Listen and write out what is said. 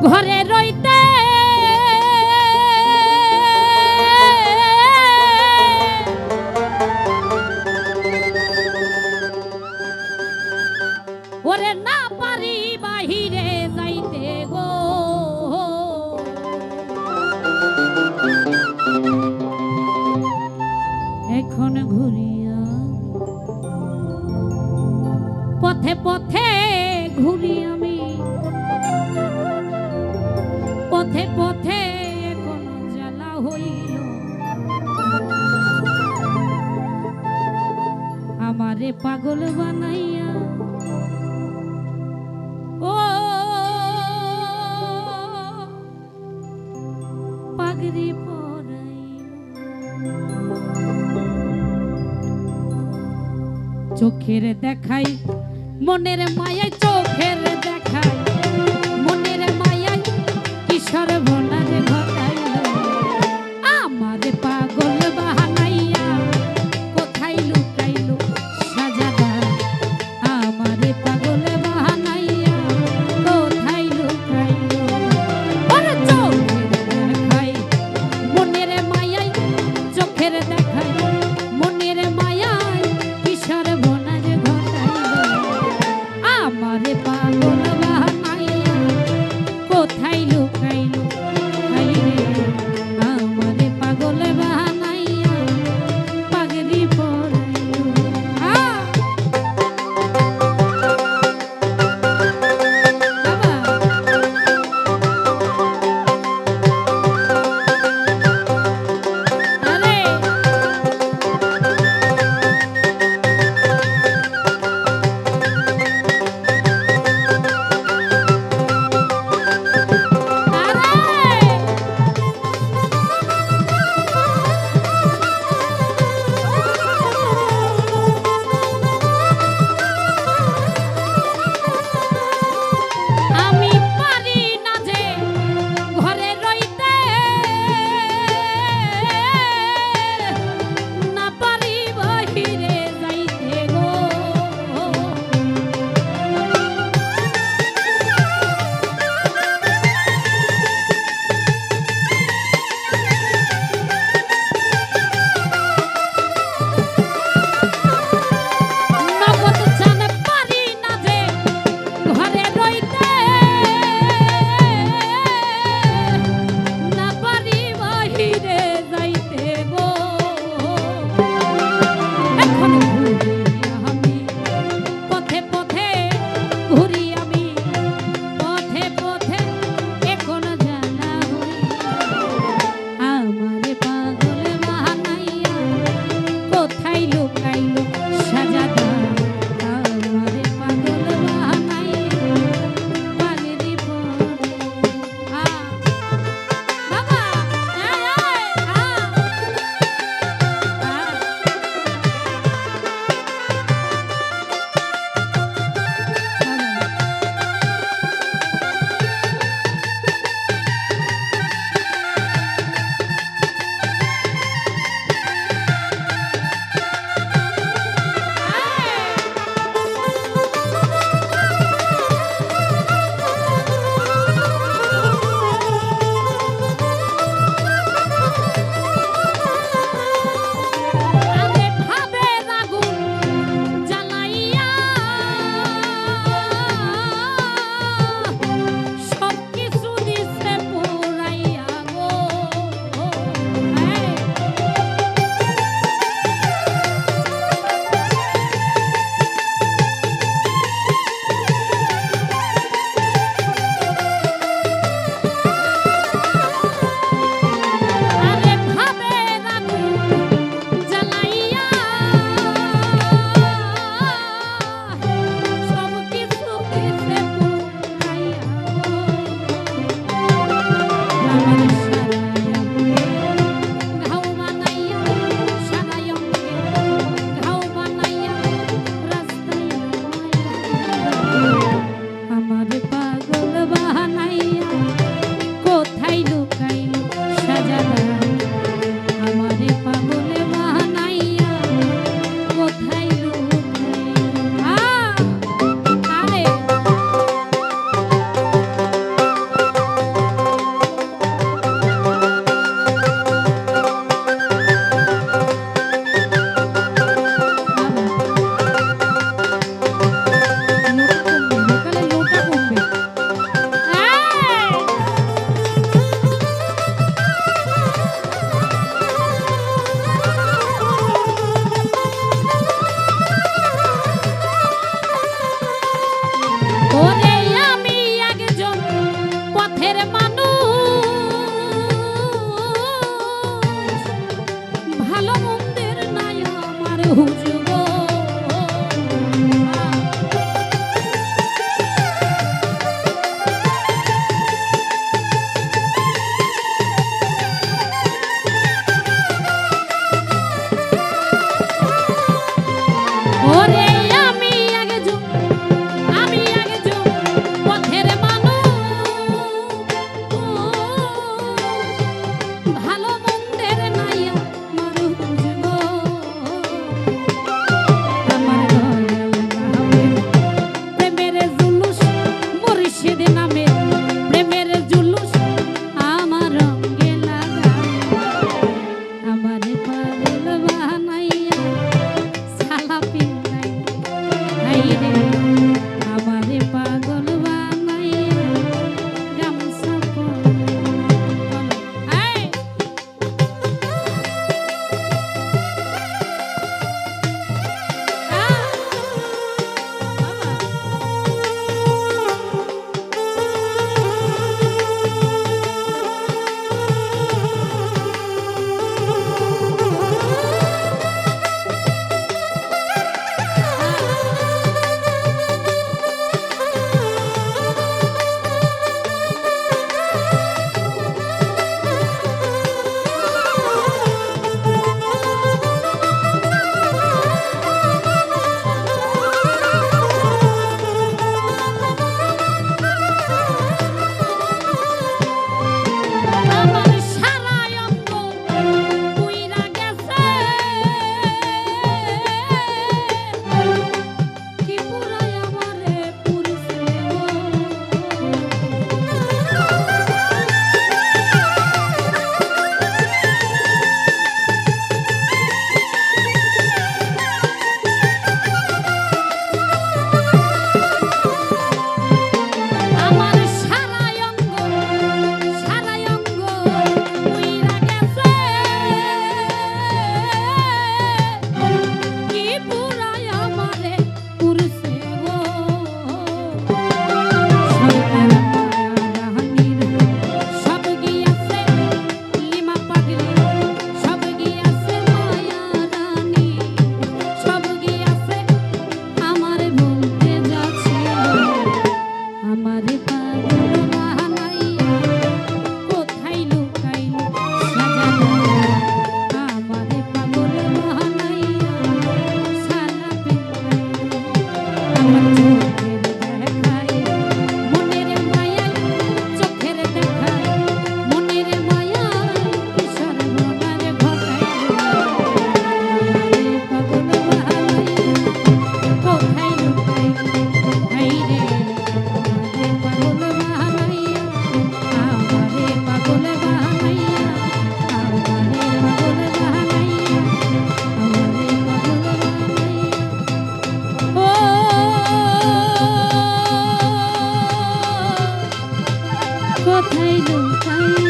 ঘরে রইতে ওরে না পারি বাহিরে যাইতে গো এখন ঘুরিয়া পথে পথে ঘুরি আমি পথে পথে কোন জ্বালা হইল আমারে পাগল বানাইয়া ও পাগড়ি পরাই চোখের দেখাই মনের মায়ায় চোখের দেখাই মনের মায়ায় কিশোর ভোনারে ঘটাইল আমারে পাগল বানাইয়া কোথায় লুকাইল সাজাদা আমারে পাগল বানাইয়া কোথায় লুকাইল ওরে চোখের দেখাই মনের মায়ায় চোখের দেখাই মনের মায়ায় কিশোর ভোনারে ঘটাইল আমারে পাগল আমার চোখের দেখায় মনের মায়ায় চোখের দেখায় মনের মায়ায় কি সর্বনাশ ঘটাইল পাগল বাহাইয়া কোথায় লুকাইল হাইরে আমারে পাগল বাহাইয়া আমারে পাগল বাহাইয়া আমারে পাগল বাহাইয়া আমারে পাগল বাহাইয়া ও কোথায় লুকাইল